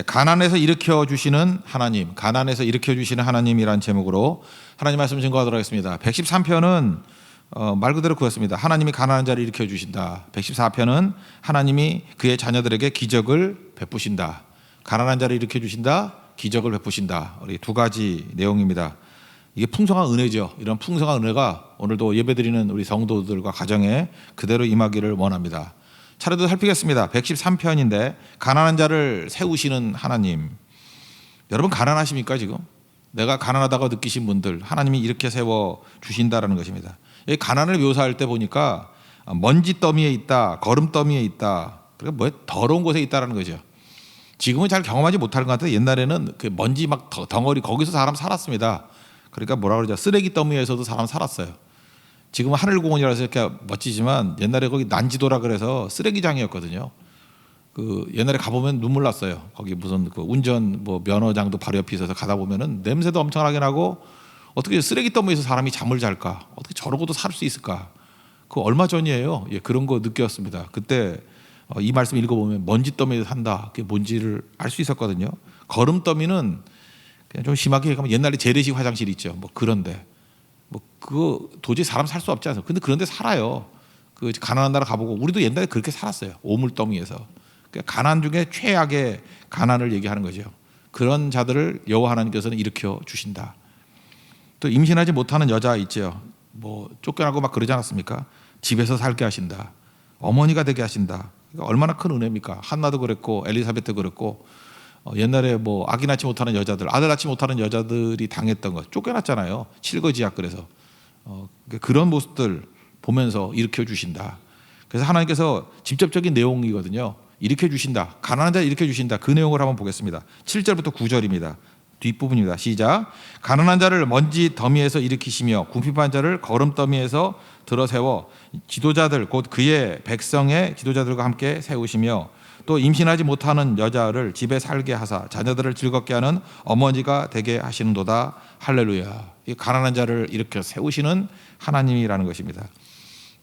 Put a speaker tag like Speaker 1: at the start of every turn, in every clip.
Speaker 1: 가난에서 일으켜 주시는 하나님, 가난에서 일으켜 주시는 하나님이란 제목으로 하나님 말씀 증거하도록 하겠습니다. 113편은 말 그대로 그렇습니다. 하나님이 가난한 자를 일으켜 주신다. 114편은 하나님이 그의 자녀들에게 기적을 베푸신다. 가난한 자를 일으켜 주신다, 기적을 베푸신다. 우리 두 가지 내용입니다. 이게 풍성한 은혜죠. 이런 풍성한 은혜가 오늘도 예배드리는 우리 성도들과 가정에 그대로 임하기를 원합니다. 차례도 살피겠습니다. 113편인데 가난한 자를 세우시는 하나님. 여러분 가난하십니까 지금? 내가 가난하다고 느끼신 분들 하나님이 이렇게 세워 주신다라는 것입니다. 이 가난을 묘사할 때 보니까 먼지 더미에 있다, 거름 더미에 있다. 그러니까 뭐 더러운 곳에 있다라는 거죠. 지금은 잘 경험하지 못할 것 같아요. 옛날에는 그 먼지 막 덩어리 거기서 사람 살았습니다. 그러니까 뭐라 그러죠? 쓰레기 더미에서도 사람 살았어요. 지금은 하늘공원이라서 이렇게 멋지지만 옛날에 거기 난지도라 그래서 쓰레기장이었거든요. 그 옛날에 가보면 눈물 났어요. 거기 무슨 그 운전 뭐 면허장도 바로 옆에 있어서 가다 보면은 냄새도 엄청나게 나고 어떻게 쓰레기 더미에서 사람이 잠을 잘까? 어떻게 저러고도 살 수 있을까? 그 얼마 전이에요. 예, 그런 거 느꼈습니다. 그때 이 말씀 읽어보면 먼지 더미에서 산다. 그게 뭔지를 알 수 있었거든요. 거름 더미는 그냥 좀 심하게 얘기하면 옛날에 재래식 화장실 있죠. 뭐 그런데. 뭐 그거 도저히 사람 살 수 없지 않아요. 근데 그런데 살아요. 그 가난한 나라 가보고 우리도 옛날에 그렇게 살았어요. 오물더미에서. 그러니까 가난 중에 최악의 가난을 얘기하는 거죠. 그런 자들을 여호와 하나님께서는 일으켜 주신다. 또 임신하지 못하는 여자 있죠. 뭐 쫓겨나고 막 그러지 않았습니까? 집에서 살게 하신다. 어머니가 되게 하신다. 그러니까 얼마나 큰 은혜입니까? 한나도 그랬고 엘리사벳도 그랬고 옛날에 뭐 아기 낳지 못하는 여자들, 아들 낳지 못하는 여자들이 당했던 것 쫓겨났잖아요. 칠거지약 그래서 그런 모습들 보면서 일으켜 주신다. 그래서 하나님께서 직접적인 내용이거든요. 일으켜 주신다. 가난한 자 일으켜 주신다. 그 내용을 한번 보겠습니다. 7절부터 9절입니다. 뒷부분입니다. 시작. 가난한 자를 먼지 더미에서 일으키시며 궁핍한 자를 거름 더미에서 들어세워 지도자들 곧 그의 백성의 지도자들과 함께 세우시며 또 임신하지 못하는 여자를 집에 살게 하사 자녀들을 즐겁게 하는 어머니가 되게 하시는도다. 할렐루야. 이 가난한 자를 일으켜 세우시는 하나님이라는 것입니다.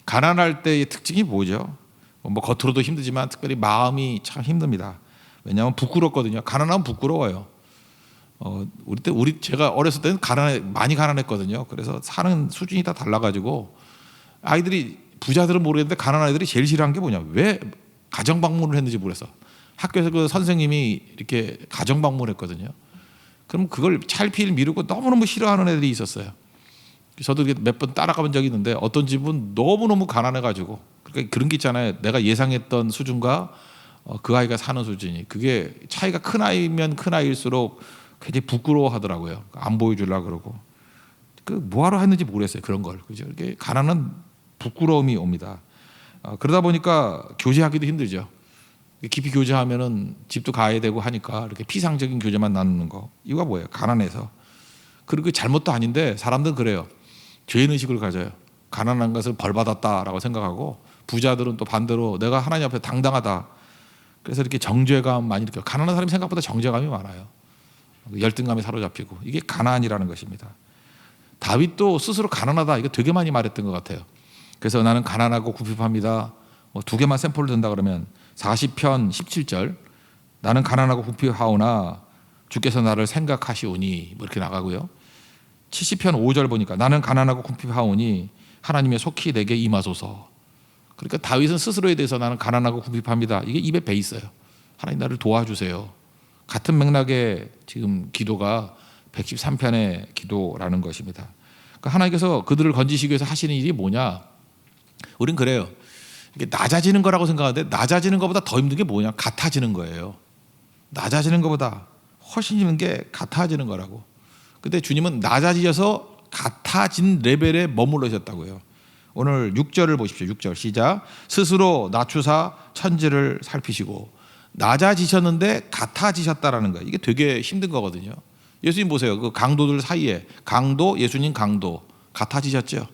Speaker 1: 가난할 때의 특징이 뭐죠? 뭐 겉으로도 힘들지만 특별히 마음이 참 힘듭니다. 왜냐하면 부끄럽거든요. 가난하면 부끄러워요. 제가 어렸을 때는 많이 가난했거든요. 그래서 사는 수준이 다 달라가지고 아이들이 부자들은 모르겠는데 가난한 아이들이 제일 싫어하는 게 뭐냐? 왜 가정 방문을 했는지 모르겠어. 학교에서 그 선생님이 이렇게 가정 방문을 했거든요. 그럼 그걸 찰필 미루고 너무너무 싫어하는 애들이 있었어요. 저도 몇 번 따라가본 적이 있는데 어떤 집은 너무너무 가난해가지고 그러니까 그런 게 있잖아요. 내가 예상했던 수준과 그 아이가 사는 수준이 그게 차이가 큰 아이면 큰 아이일수록 굉장히 부끄러워하더라고요. 안 보여주려고 그러고 그 뭐하러 했는지 모르겠어요. 그런 걸 그죠? 이게 가난은 부끄러움이 옵니다. 그러다 보니까 교제하기도 힘들죠. 깊이 교제하면은 집도 가야 되고 하니까 이렇게 피상적인 교제만 나누는 거 이거 뭐예요? 가난해서. 그리고 잘못도 아닌데 사람들은 그래요. 죄인의식을 가져요. 가난한 것을 벌받았다라고 생각하고 부자들은 또 반대로 내가 하나님 앞에 당당하다. 그래서 이렇게 정죄감 많이 느껴요. 가난한 사람이 생각보다 정죄감이 많아요. 열등감에 사로잡히고 이게 가난이라는 것입니다. 다윗도 스스로 가난하다 이거 되게 많이 말했던 것 같아요. 그래서 나는 가난하고 궁핍합니다. 두 개만 샘플을 든다 그러면 40편 17절 나는 가난하고 궁핍하오나 주께서 나를 생각하시오니 뭐 이렇게 나가고요. 70편 5절 보니까 나는 가난하고 궁핍하오니 하나님의 속히 내게 임하소서. 그러니까 다윗은 스스로에 대해서 나는 가난하고 궁핍합니다. 이게 입에 배 있어요. 하나님 나를 도와주세요. 같은 맥락의 지금 기도가 113편의 기도라는 것입니다. 그러니까 하나님께서 그들을 건지시기 위해서 하시는 일이 뭐냐? 우린 그래요. 이게 낮아지는 거라고 생각하는데 낮아지는 것보다 더 힘든 게 뭐냐? 같아지는 거예요. 낮아지는 것보다 훨씬 힘든 게 같아지는 거라고. 근데 주님은 낮아지셔서 같아진 레벨에 머물러셨다고요. 오늘 6절을 보십시오. 6절 시작. 스스로 낮추사 천지를 살피시고 낮아지셨는데 같아지셨다라는 거예요. 이게 되게 힘든 거거든요. 예수님 보세요. 그 강도들 사이에 강도, 예수님 강도 같아지셨죠.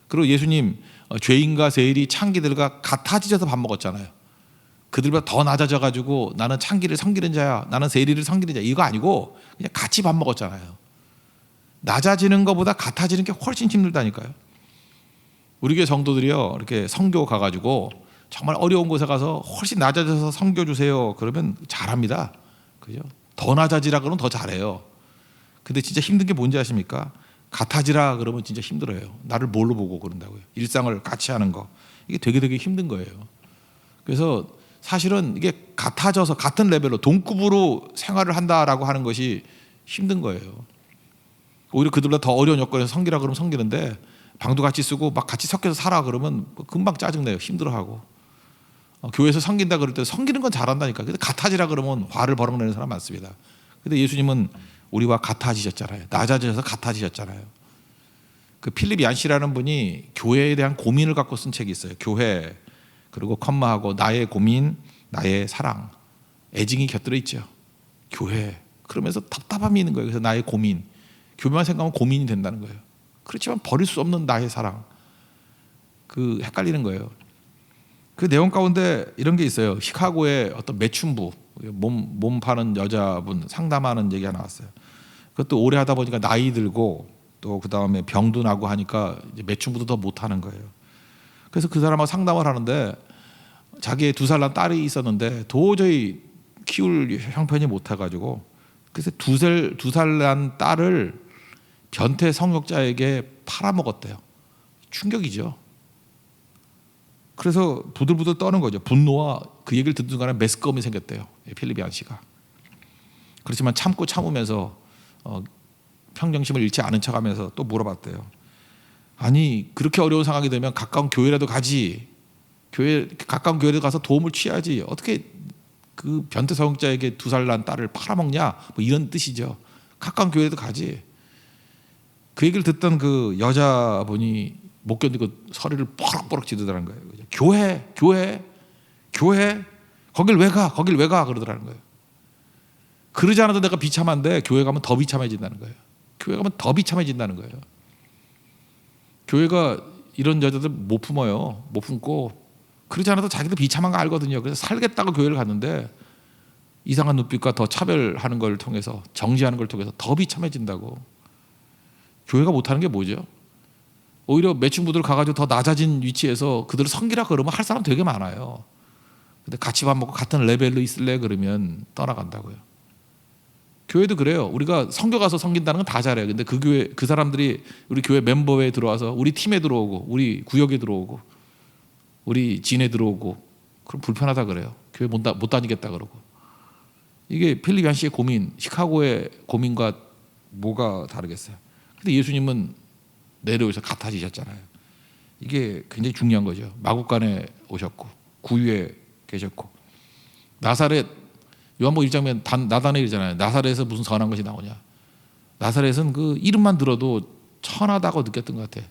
Speaker 1: 그리고 예수님 죄인과 세일이 창기들과 같아지셔서 밥 먹었잖아요. 그들보다 더 낮아져가지고 나는 창기를 섬기는 자야, 나는 세리를 섬기는 자야 이거 아니고 그냥 같이 밥 먹었잖아요. 낮아지는 것보다 같아지는 게 훨씬 힘들다니까요. 우리 교회 성도들이요 이렇게 선교 가가지고 정말 어려운 곳에 가서 훨씬 낮아져서 섬겨주세요 그러면 잘합니다. 그죠? 더 낮아지라 그러면 더 잘해요. 근데 진짜 힘든 게 뭔지 아십니까? 같아지라 그러면 진짜 힘들어요. 나를 뭘로 보고 그런다고요. 일상을 같이 하는 거. 이게 되게 힘든 거예요. 그래서 사실은 이게 같아져서 같은 레벨로 동급으로 생활을 한다라고 하는 것이 힘든 거예요. 오히려 그들보다 더 어려운 여건에서 섬기라 그러면 섬기는데 방도 같이 쓰고 막 같이 섞여서 살아 그러면 금방 짜증내요. 힘들어하고. 교회에서 섬긴다 그럴 때 섬기는 건 잘한다니까. 근데 같아지라 그러면 화를 버럭내는 사람 많습니다. 근데 예수님은 우리와 같아지셨잖아요. 낮아지셔서 같아지셨잖아요. 그 필립 얀시라는 분이 교회에 대한 고민을 갖고 쓴 책이 있어요. 교회 그리고 컴마하고 나의 고민, 나의 사랑, 애증이 곁들여 있죠. 교회 그러면서 답답함이 있는 거예요. 그래서 나의 고민, 교회만 생각하면 고민이 된다는 거예요. 그렇지만 버릴 수 없는 나의 사랑, 그 헷갈리는 거예요. 그 내용 가운데 이런 게 있어요. 시카고의 어떤 매춘부, 몸 파는 여자분 상담하는 얘기가 나왔어요. 그것도 오래 하다 보니까 나이 들고 또 그 다음에 병도 나고 하니까 이제 매춘부도 더 못하는 거예요. 그래서 그 사람하고 상담을 하는데 자기의 2살 난 딸이 있었는데 도저히 키울 형편이 못해가지고 그래서 2살 난 딸을 변태 성욕자에게 팔아먹었대요. 충격이죠. 그래서 부들부들 떠는 거죠. 분노와 그 얘기를 듣는 순간에 메스꺼움이 생겼대요. 필립 얀 씨가. 그렇지만 참으면서 평정심을 잃지 않은 척하면서 또 물어봤대요. 아니 그렇게 어려운 상황이 되면 가까운 교회라도 가지. 가까운 교회라도 가서 도움을 취하지. 어떻게 그 변태 성욕자에게 2살 난 딸을 팔아먹냐? 뭐 이런 뜻이죠. 가까운 교회라도 가지. 그 얘기를 듣던 그 여자분이 못 견디고 소리를 뻐럭뻐럭 지르더라는 거예요. 교회, 거길 왜 가 그러더라는 거예요. 그러지 않아도 내가 비참한데 교회 가면 더 비참해진다는 거예요. 교회 가면 더 비참해진다는 거예요. 교회가 이런 여자들 못 품어요. 못 품고 그러지 않아도 자기도 비참한 거 알거든요. 그래서 살겠다고 교회를 갔는데 이상한 눈빛과 더 차별하는 걸 통해서 정지하는 걸 통해서 더 비참해진다고. 교회가 못하는 게 뭐죠? 오히려 매춘부들 가가지고 더 낮아진 위치에서 그들을 섬기라 그러면 할 사람 되게 많아요. 근데 같이 밥 먹고 같은 레벨로 있을래 그러면 떠나간다고요. 교회도 그래요. 우리가 선교 가서 섬긴다는 건 다 잘해요. 근데 그 교회 그 사람들이 우리 교회 멤버에 들어와서 우리 팀에 들어오고 우리 구역에 들어오고 우리 진에 들어오고 그럼 불편하다 그래요. 교회 못 다니겠다 그러고. 이게 필립 얀 씨의 고민, 시카고의 고민과 뭐가 다르겠어요? 근데 예수님은 내려오셔서 같아지셨잖아요. 이게 굉장히 중요한 거죠. 마국간에 오셨고 구유에 계셨고 나사렛 요한복음 1장면 나다나엘이잖아요. 나사렛에서 무슨 선한 것이 나오냐. 나사렛은 그 이름만 들어도 천하다고 느꼈던 것 같아.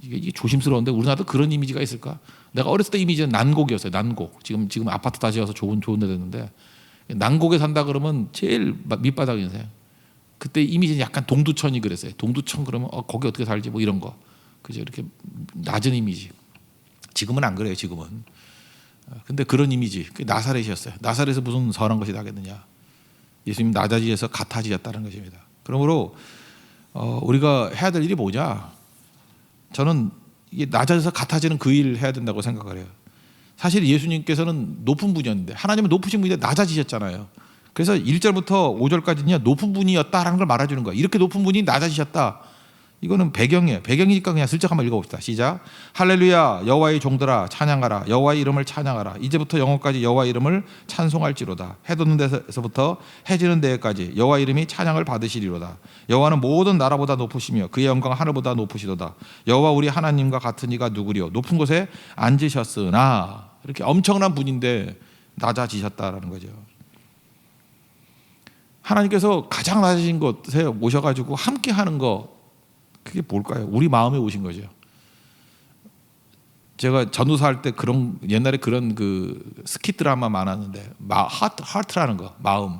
Speaker 1: 이게 조심스러운데 우리나라도 그런 이미지가 있을까? 내가 어렸을 때 이미지는 난곡이었어요. 난곡. 지금 아파트 다시 와서 좋은 데 됐는데 난곡에 산다 그러면 제일 밑바닥 인생. 그때 이미지는 약간 동두천이 그랬어요. 동두천 그러면 거기 어떻게 살지 뭐 이런 거. 그죠? 이렇게 낮은 이미지. 지금은 안 그래요. 지금은. 근데 그런 이미지. 나사렛이었어요. 나사렛에서 무슨 선한 것이 나겠느냐. 예수님 낮아지셔서 같아지셨다는 것입니다. 그러므로 우리가 해야 될 일이 뭐냐? 저는 이게 낮아져서 같아지는 그 일을 해야 된다고 생각을 해요. 사실 예수님께서는 높은 분이었는데 하나님은 높으신 분인데 낮아지셨잖아요. 그래서 1절부터 5절까지는요 높은 분이었다라는 걸 말해주는 거예요. 이렇게 높은 분이 낮아지셨다. 이거는 배경이에요. 배경이니까 그냥 슬쩍 한번 읽어봅시다. 시작. 할렐루야 여호와의 종들아 찬양하라. 여호와의 이름을 찬양하라. 이제부터 영원까지 여호와의 이름을 찬송할지로다. 해 돋는 데서부터 해 지는 데까지 여호와 이름이 찬양을 받으시리로다. 여호와는 모든 나라보다 높으시며 그의 영광 하늘보다 높으시도다. 여호와 우리 하나님과 같은 이가 누구리요. 높은 곳에 앉으셨으나. 이렇게 엄청난 분인데 낮아지셨다라는 거죠. 하나님께서 가장 낮으신 곳에 오셔가지고 함께 하는 거 그게 뭘까요? 우리 마음에 오신 거죠. 제가 전도사 할 때 옛날에 그런 그 스킷 드라마 많았는데 하트라는 거 마음.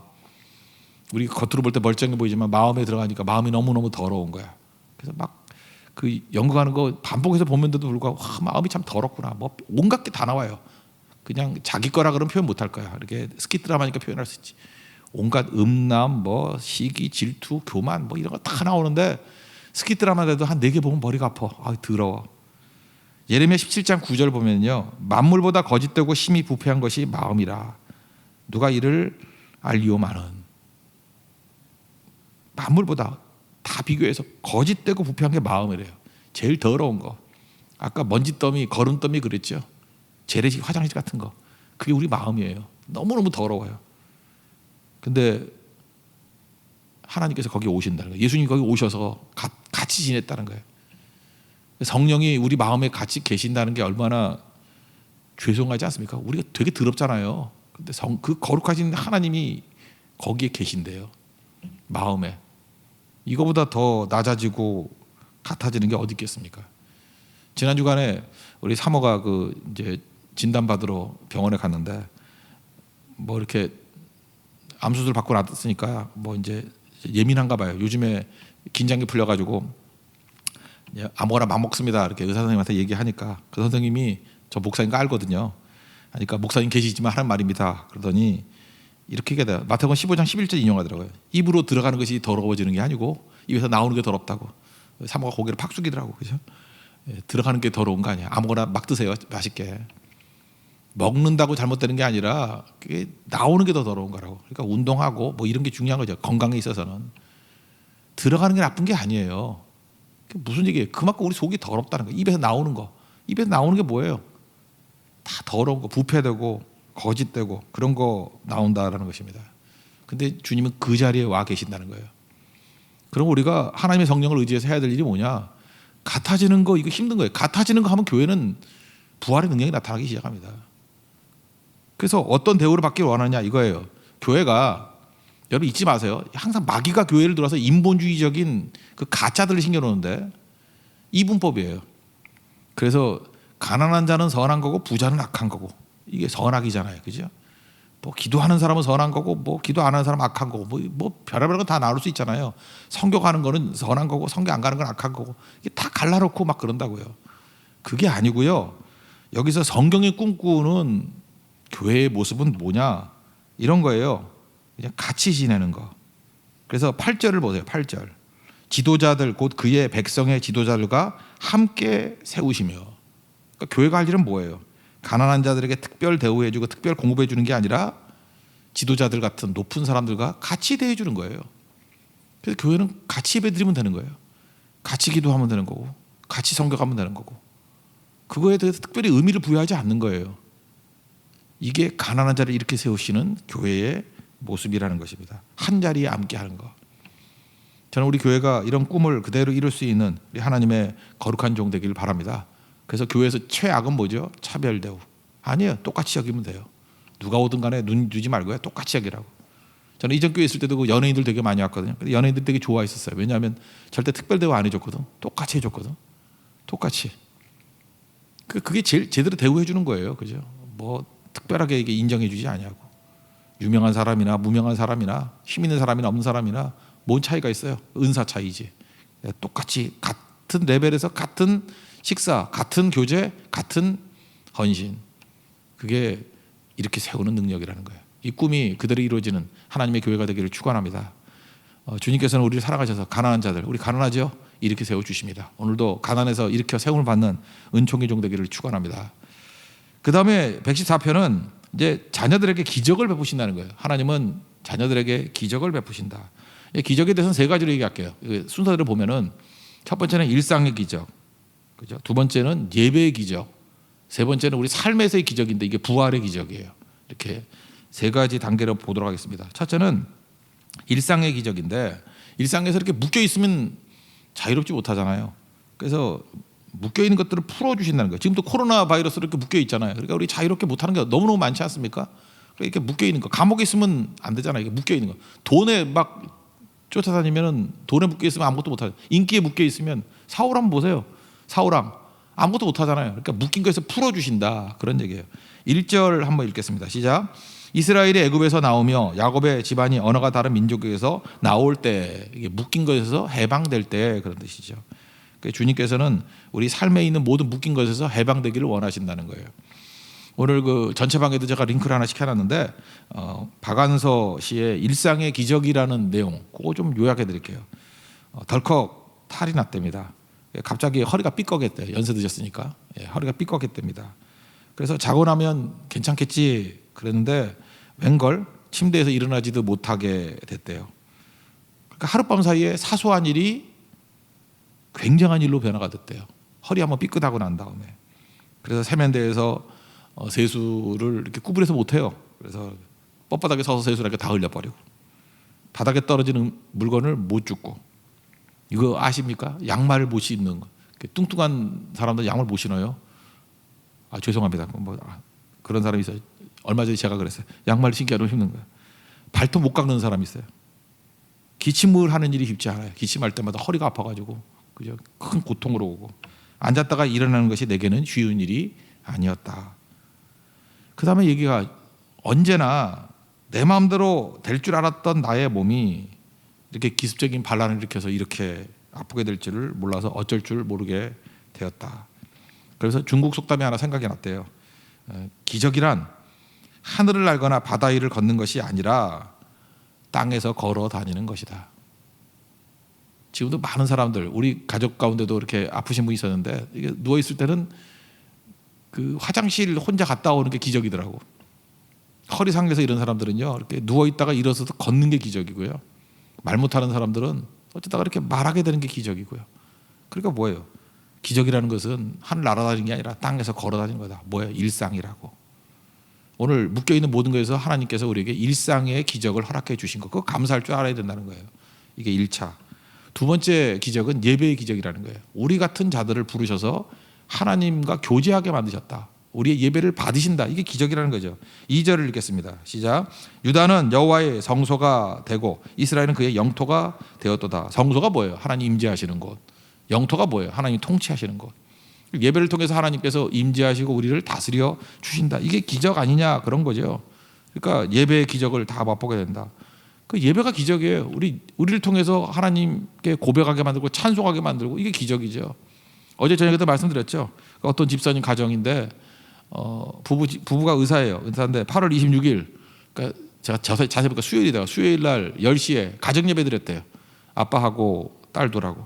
Speaker 1: 우리 겉으로 볼 때 멀쩡해 보이지만 마음에 들어가니까 마음이 너무너무 더러운 거야. 그래서 막 그 연극하는 거 반복해서 보면서도 불구하고 마음이 참 더럽구나. 뭐 온갖 게 다 나와요. 그냥 자기 거라 그러면 표현 못할 거야. 이렇게 스킷 드라마니까 표현할 수 있지. 온갖 음란, 뭐 시기, 질투, 교만 뭐 이런 거 다 나오는데 스킷 드라마에도 한 4개 보면 머리가 아파. 더러워. 예레미야 17장 9절 보면요. 만물보다 거짓되고 심히 부패한 것이 마음이라. 누가 이를 알리오마는. 만물보다 다 비교해서 거짓되고 부패한 게 마음이래요. 제일 더러운 거. 아까 먼지더미, 거름더미 그랬죠. 재래식 화장실 같은 거. 그게 우리 마음이에요. 너무너무 더러워요. 근데 하나님께서 거기 오신다는 거예요. 예수님이 거기 오셔서 같이 지냈다는 거예요. 성령이 우리 마음에 같이 계신다는 게 얼마나 죄송하지 않습니까? 우리가 되게 더럽잖아요. 근데 그 거룩하신 하나님이 거기에 계신대요. 마음에. 이거보다 더 낮아지고 같아지는 게 어디 있겠습니까? 지난 주간에 우리 사모가 이제 진단 받으러 병원에 갔는데 뭐 이렇게 암 수술 받고 났으니까 뭐 이제 예민한가 봐요. 요즘에 긴장이 풀려가지고 아무거나 막 먹습니다. 이렇게 의사 선생님한테 얘기하니까 그 선생님이 저 목사인 거 알거든요. 그러니까 목사님 계시지만 하는 말입니다. 그러더니 이렇게 얘기해요. 마태복음 15장 11절 인용하더라고요. 입으로 들어가는 것이 더러워지는 게 아니고 입에서 나오는 게 더럽다고. 사모가 고개를 팍 숙이더라고. 그죠? 들어가는 게 더러운 거 아니야. 아무거나 막 드세요. 맛있게. 먹는다고 잘못되는 게 아니라 그게 나오는 게 더 더러운 거라고. 그러니까 운동하고 뭐 이런 게 중요한 거죠. 건강에 있어서는. 들어가는 게 나쁜 게 아니에요. 무슨 얘기예요? 그만큼 우리 속이 더럽다는 거예요. 입에서 나오는 거. 입에서 나오는 게 뭐예요? 다 더러운 거. 부패되고 거짓되고 그런 거 나온다라는 것입니다. 근데 주님은 그 자리에 와 계신다는 거예요. 그럼 우리가 하나님의 성령을 의지해서 해야 될 일이 뭐냐? 같아지는 거 이거 힘든 거예요. 같아지는 거 하면 교회는 부활의 능력이 나타나기 시작합니다. 그래서 어떤 대우를 받기를 원하느냐 이거예요. 교회가 여러분 잊지 마세요. 항상 마귀가 교회를 들어서 인본주의적인 그 가짜들을 신겨놓는데 이분법이에요. 그래서 가난한 자는 선한 거고 부자는 악한 거고 이게 선악이잖아요. 그죠? 뭐 기도하는 사람은 선한 거고 뭐 기도 안 하는 사람은 악한 거고 뭐 별의별 거 다 나눌 수 있잖아요. 성교 가는 거는 선한 거고 성교 안 가는 건 악한 거고 이게 다 갈라놓고 막 그런다고요. 그게 아니고요. 여기서 성경이 꿈꾸는 교회의 모습은 뭐냐 이런 거예요. 그냥 같이 지내는 거. 그래서 8절을 보세요. 8절. 지도자들 곧 그의 백성의 지도자들과 함께 세우시며. 그러니까 교회가 할 일은 뭐예요? 가난한 자들에게 특별 대우해주고 특별 공급해주는 게 아니라 지도자들 같은 높은 사람들과 같이 대해주는 거예요. 그래서 교회는 같이 예배드리면 되는 거예요. 같이 기도하면 되는 거고 같이 성경하면 되는 거고 그거에 대해서 특별히 의미를 부여하지 않는 거예요. 이게 가난한 자를 이렇게 세우시는 교회의 모습이라는 것입니다. 한 자리에 함께 하는 거. 저는 우리 교회가 이런 꿈을 그대로 이룰 수 있는 우리 하나님의 거룩한 종 되기를 바랍니다. 그래서 교회에서 최악은 뭐죠? 차별 대우. 아니에요. 똑같이 여기면 돼요. 누가 오든 간에 눈 주지 말고요. 똑같이 여기라고. 저는 이전 교회 있을 때도 그 연예인들 되게 많이 왔거든요. 근데 연예인들 되게 좋아했었어요. 왜냐하면 절대 특별 대우 안 해줬거든. 똑같이 해줬거든. 똑같이. 그게 제대로 대우해 주는 거예요. 그죠? 뭐 특별하게 이게 인정해 주지 않냐고. 유명한 사람이나 무명한 사람이나 힘 있는 사람이나 없는 사람이나 뭔 차이가 있어요? 은사 차이지. 똑같이 같은 레벨에서 같은 식사, 같은 교제, 같은 헌신. 그게 이렇게 세우는 능력이라는 거예요. 이 꿈이 그대로 이루어지는 하나님의 교회가 되기를 축원합니다. 주님께서는 우리를 사랑하셔서 가난한 자들, 우리 가난하죠? 이렇게 세워주십니다. 오늘도 가난해서 일으켜 세움을 받는 은총의 종 되기를 축원합니다. 그 다음에 114편은 이제 자녀들에게 기적을 베푸신다는 거예요. 하나님은 자녀들에게 기적을 베푸신다. 기적에 대해서는 세 가지로 얘기할게요. 순서대로 보면은 첫 번째는 일상의 기적, 그죠? 두 번째는 예배의 기적, 세 번째는 우리 삶에서의 기적인데 이게 부활의 기적이에요. 이렇게 세 가지 단계로 보도록 하겠습니다. 첫째는 일상의 기적인데 일상에서 이렇게 묶여 있으면 자유롭지 못하잖아요. 그래서 묶여 있는 것들을 풀어주신다는 거예요. 지금도 코로나 바이러스로 이렇게 묶여 있잖아요. 그러니까 우리 자유롭게 못하는 게 너무너무 많지 않습니까? 이렇게 묶여 있는 거, 감옥에 있으면 안 되잖아요. 이게 묶여 있는 거, 돈에 막 쫓아다니면은 돈에 묶여 있으면 아무것도 못하죠. 인기에 묶여 있으면 사울왕 한번 보세요. 사울왕 아무것도 못하잖아요. 그러니까 묶인 거에서 풀어주신다 그런 얘기예요. 1절 한번 읽겠습니다. 시작. 이스라엘이 애굽에서 나오며 야곱의 집안이 언어가 다른 민족에서 나올 때, 이게 묶인 것에서 해방될 때 그런 뜻이죠. 주님께서는 우리 삶에 있는 모든 묶인 것에서 해방되기를 원하신다는 거예요. 오늘 그 전체방에도 제가 링크를 하나 시켜놨는데 박안서 씨의 일상의 기적이라는 내용 그거 좀 요약해 드릴게요. 덜컥 탈이 났답니다. 갑자기 허리가 삐걱했대요. 연세 드셨으니까 허리가 삐걱했답니다. 그래서 자고 나면 괜찮겠지 그랬는데 웬걸 침대에서 일어나지도 못하게 됐대요. 그러니까 하룻밤 사이에 사소한 일이 굉장한 일로 변화가 됐대요. 허리 한번 삐끗하고 난 다음에. 그래서 세면대에서 세수를 이렇게 구부려서 못해요. 그래서 뻣바닥에 서서 세수를 이렇게 다 흘려버리고, 바닥에 떨어지는 물건을 못 줍고. 이거 아십니까? 양말을 못 신는 거. 뚱뚱한 사람들 양말 못 신어요. 죄송합니다. 그런 사람이 있어요. 얼마 전에 제가 그랬어요. 양말 신기 너무 힘든 거예요. 발톱 못 깎는 사람이 있어요. 기침을 하는 일이 쉽지 않아요. 기침할 때마다 허리가 아파가지고 그죠? 큰 고통으로 오고, 앉았다가 일어나는 것이 내게는 쉬운 일이 아니었다. 그 다음에 얘기가, 언제나 내 마음대로 될 줄 알았던 나의 몸이 이렇게 기습적인 반란을 일으켜서 이렇게 아프게 될 줄을 몰라서 어쩔 줄 모르게 되었다. 그래서 중국 속담이 하나 생각이 났대요. 기적이란 하늘을 날거나 바다 위를 걷는 것이 아니라 땅에서 걸어 다니는 것이다. 지금도 많은 사람들, 우리 가족 가운데도 이렇게 아프신 분이 있었는데, 이게 누워 있을 때는 그 화장실 혼자 갔다 오는 게 기적이더라고. 허리 상해서 이런 사람들은요, 이렇게 누워 있다가 일어서서 걷는 게 기적이고요. 말 못하는 사람들은 어쩌다가 이렇게 말하게 되는 게 기적이고요. 그러니까 뭐예요? 기적이라는 것은 하늘 날아다니는 게 아니라 땅에서 걸어다니는 거다. 뭐예요? 일상이라고. 오늘 묶여있는 모든 것에서 하나님께서 우리에게 일상의 기적을 허락해 주신 거, 그거 감사할 줄 알아야 된다는 거예요. 이게 1차. 두 번째 기적은 예배의 기적이라는 거예요. 우리 같은 자들을 부르셔서 하나님과 교제하게 만드셨다. 우리의 예배를 받으신다. 이게 기적이라는 거죠. 2절을 읽겠습니다. 시작. 유다는 여호와의 성소가 되고 이스라엘은 그의 영토가 되었도다. 성소가 뭐예요? 하나님 임재하시는 곳. 영토가 뭐예요? 하나님 통치하시는 곳. 예배를 통해서 하나님께서 임재하시고 우리를 다스려 주신다. 이게 기적 아니냐, 그런 거죠. 그러니까 예배의 기적을 다 맛보게 된다. 그 예배가 기적이에요. 우리를 통해서 하나님께 고백하게 만들고 찬송하게 만들고, 이게 기적이죠. 어제 저녁에도 말씀드렸죠. 어떤 집사님 가정인데 부부가 의사인데 8월 26일, 그러니까 제가 자세히 보니까 수요일이다. 수요일 날 10시에 가정 예배 드렸대요. 아빠하고 딸들하고.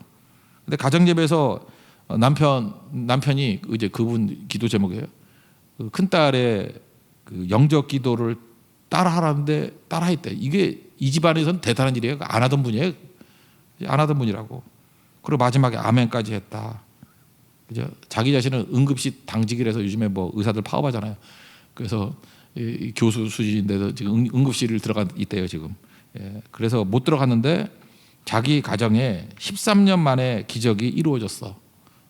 Speaker 1: 근데 가정 예배에서 남편이 이제 그분 기도 제목이에요. 그 큰 딸의 그 영적 기도를 따라하라는데 따라했대. 이게 이 집안에서는 대단한 일이에요. 안 하던 분이에요. 안 하던 분이라고. 그리고 마지막에 아멘까지 했다. 그죠? 자기 자신은 응급실 당직이라서 요즘에 뭐 의사들 파업하잖아요. 그래서 이 교수 수준인데도 지금 응급실을 들어가 있대요 지금. 그래서 못 들어갔는데 자기 가정에 13년 만에 기적이 이루어졌어.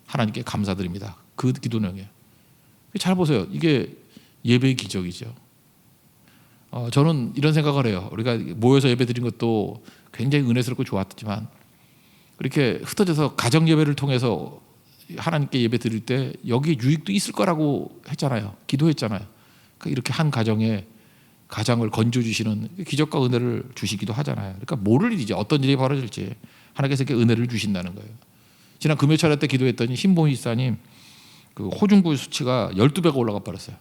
Speaker 1: 하나님께 감사드립니다. 그 기도 내용이에요. 잘 보세요. 이게 예배의 기적이죠. 저는 이런 생각을 해요. 우리가 모여서 예배 드린 것도 굉장히 은혜스럽고 좋았지만, 이렇게 흩어져서 가정 예배를 통해서 하나님께 예배 드릴 때 여기 유익도 있을 거라고 했잖아요. 기도했잖아요. 그러니까 이렇게 한 가정을 건져주시는 기적과 은혜를 주시기도 하잖아요. 그러니까 모를 일이죠. 어떤 일이 벌어질지 하나님께서 이렇게 은혜를 주신다는 거예요. 지난 금요 차례 때 기도했더니 신봉희 집사님 그 호중구 수치가 12배가 올라가 버렸어요.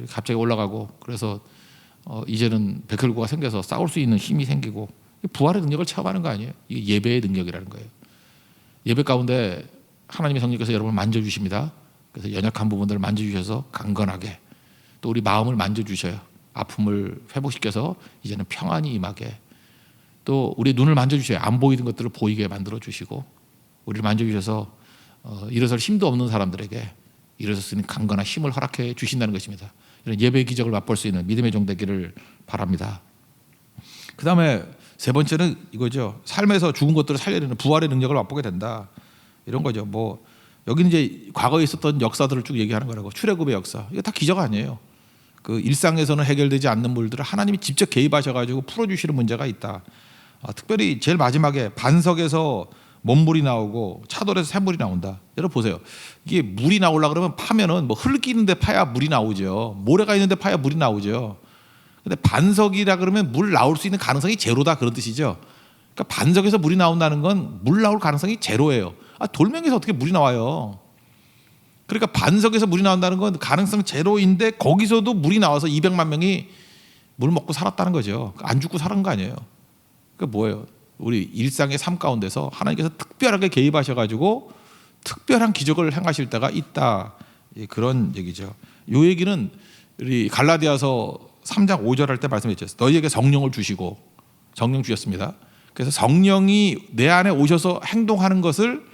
Speaker 1: 갑자기 올라가고, 그래서 이제는 백혈구가 생겨서 싸울 수 있는 힘이 생기고, 부활의 능력을 체험하는 거 아니에요? 이게 예배의 능력이라는 거예요. 예배 가운데 하나님의 성령께서 여러분을 만져주십니다. 그래서 연약한 부분들을 만져주셔서 강건하게, 또 우리 마음을 만져주셔요. 아픔을 회복시켜서 이제는 평안이 임하게, 또 우리 눈을 만져주셔요. 안 보이는 것들을 보이게 만들어주시고, 우리를 만져주셔서 일어설 힘도 없는 사람들에게 일어설 수 있는 강건한 힘을 허락해 주신다는 것입니다. 이런 예배의 기적을 맛볼 수 있는 믿음의 종 되기를 바랍니다. 그 다음에 세 번째는 이거죠. 삶에서 죽은 것들을 살려내는 부활의 능력을 맛보게 된다. 이런 거죠. 뭐 여기는 이제 과거에 있었던 역사들을 쭉 얘기하는 거라고. 출애굽의 역사. 이거 다 기적 아니에요. 그 일상에서는 해결되지 않는 물들을 하나님이 직접 개입하셔가지고 풀어주시는 문제가 있다. 특별히 제일 마지막에 반석에서 먼물이 나오고 차돌에서 샘물이 나온다. 여러분 보세요. 이게 물이 나오려 그러면 파면은 뭐 흙이 있는데 파야 물이 나오죠. 모래가 있는데 파야 물이 나오죠. 근데 반석이라 그러면 물 나올 수 있는 가능성이 제로다, 그런 뜻이죠. 그러니까 반석에서 물이 나온다는 건 물 나올 가능성이 제로예요. 돌멩이에서 어떻게 물이 나와요? 그러니까 반석에서 물이 나온다는 건 가능성 제로인데 거기서도 물이 나와서 200만 명이 물 먹고 살았다는 거죠. 안 죽고 살은 거 아니에요. 그러니까 뭐예요? 우리 일상의 삶 가운데서 하나님께서 특별하게 개입하셔가지고 특별한 기적을 행하실 때가 있다. 그런 얘기죠. 이 얘기는 우리 갈라디아서 3장 5절 할 때 말씀했죠. 너희에게 성령을 주시고, 성령 주셨습니다. 그래서 성령이 내 안에 오셔서 행동하는 것을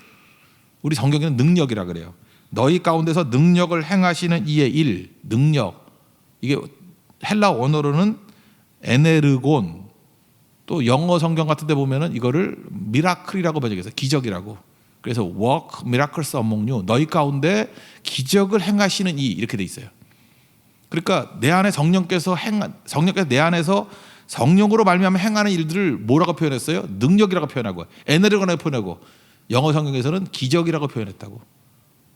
Speaker 1: 우리 성경에는 능력이라 그래요. 너희 가운데서 능력을 행하시는 이의 일, 능력. 이게 헬라 원어로는 에네르곤, 또 영어 성경 같은 데 보면은 이거를 미라클이라고 번역해서 기적이라고. 그래서 work miracles among you, 너희 가운데 기적을 행하시는 이, 이렇게 돼 있어요. 그러니까 내 안에 성령께서 내 안에서 성령으로 말미암아 행하는 일들을 뭐라고 표현했어요? 능력이라고 표현하고 에너지라고 표현하고 영어 성경에서는 기적이라고 표현했다고.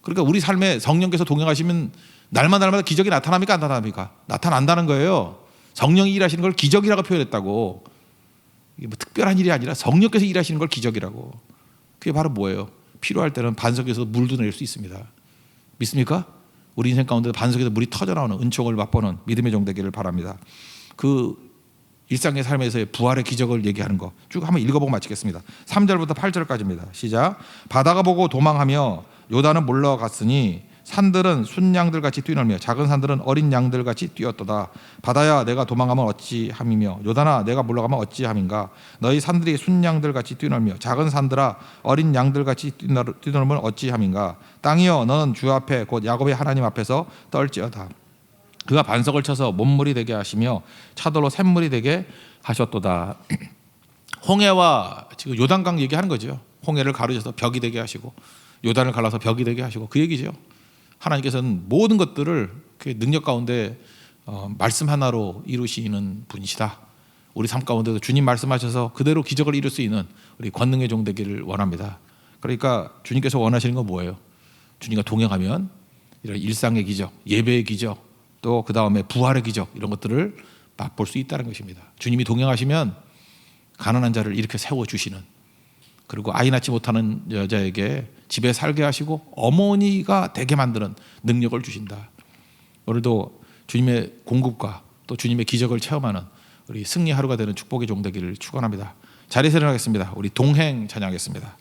Speaker 1: 그러니까 우리 삶에 성령께서 동행하시면 날마다 기적이 나타납니까? 안 나타납니까? 나타난다는 거예요. 성령이 일하시는 걸 기적이라고 표현했다고. 이게 뭐 특별한 일이 아니라 성령께서 일하시는 걸 기적이라고. 그게 바로 뭐예요? 필요할 때는 반석에서 물도 내릴 수 있습니다. 믿습니까? 우리 인생 가운데 반석에서 물이 터져나오는 은총을 맛보는 믿음의 종 되기를 바랍니다. 그 일상의 삶에서의 부활의 기적을 얘기하는 거 쭉 한번 읽어보고 마치겠습니다. 3절부터 8절까지입니다. 시작. 바다가 보고 도망하며 요단은 물러갔으니 산들은 순양들 같이 뛰놀며 작은 산들은 어린 양들 같이 뛰었도다. 바다야 내가 도망하면 어찌함이며 요단아 내가 물러가면 어찌함인가. 너희 산들이 순양들 같이 뛰놀며 작은 산들아 어린 양들 같이 뛰놀면 어찌함인가. 땅이여 너는 주 앞에 곧 야곱의 하나님 앞에서 떨지어다. 그가 반석을 쳐서 못물이 되게 하시며 차돌로 샘물이 되게 하셨도다. 홍해와 지금 요단강 얘기하는 거죠. 홍해를 가르셔서 벽이 되게 하시고 요단을 갈라서 벽이 되게 하시고 그 얘기죠. 하나님께서는 모든 것들을 그 능력 가운데 말씀 하나로 이루시는 분이시다. 우리 삶 가운데도 주님 말씀하셔서 그대로 기적을 이룰 수 있는 우리 권능의 종 되기를 원합니다. 그러니까 주님께서 원하시는 건 뭐예요? 주님과 동행하면 이런 일상의 기적, 예배의 기적, 또 그 다음에 부활의 기적 이런 것들을 맛볼 수 있다는 것입니다. 주님이 동행하시면 가난한 자를 이렇게 세워주시는, 그리고 아이 낳지 못하는 여자에게 집에 살게 하시고 어머니가 되게 만드는 능력을 주신다. 오늘도 주님의 공급과 또 주님의 기적을 체험하는 우리 승리 하루가 되는 축복의 종 되기를 축원합니다. 자리에서 일어나겠습니다. 우리 동행 찬양하겠습니다.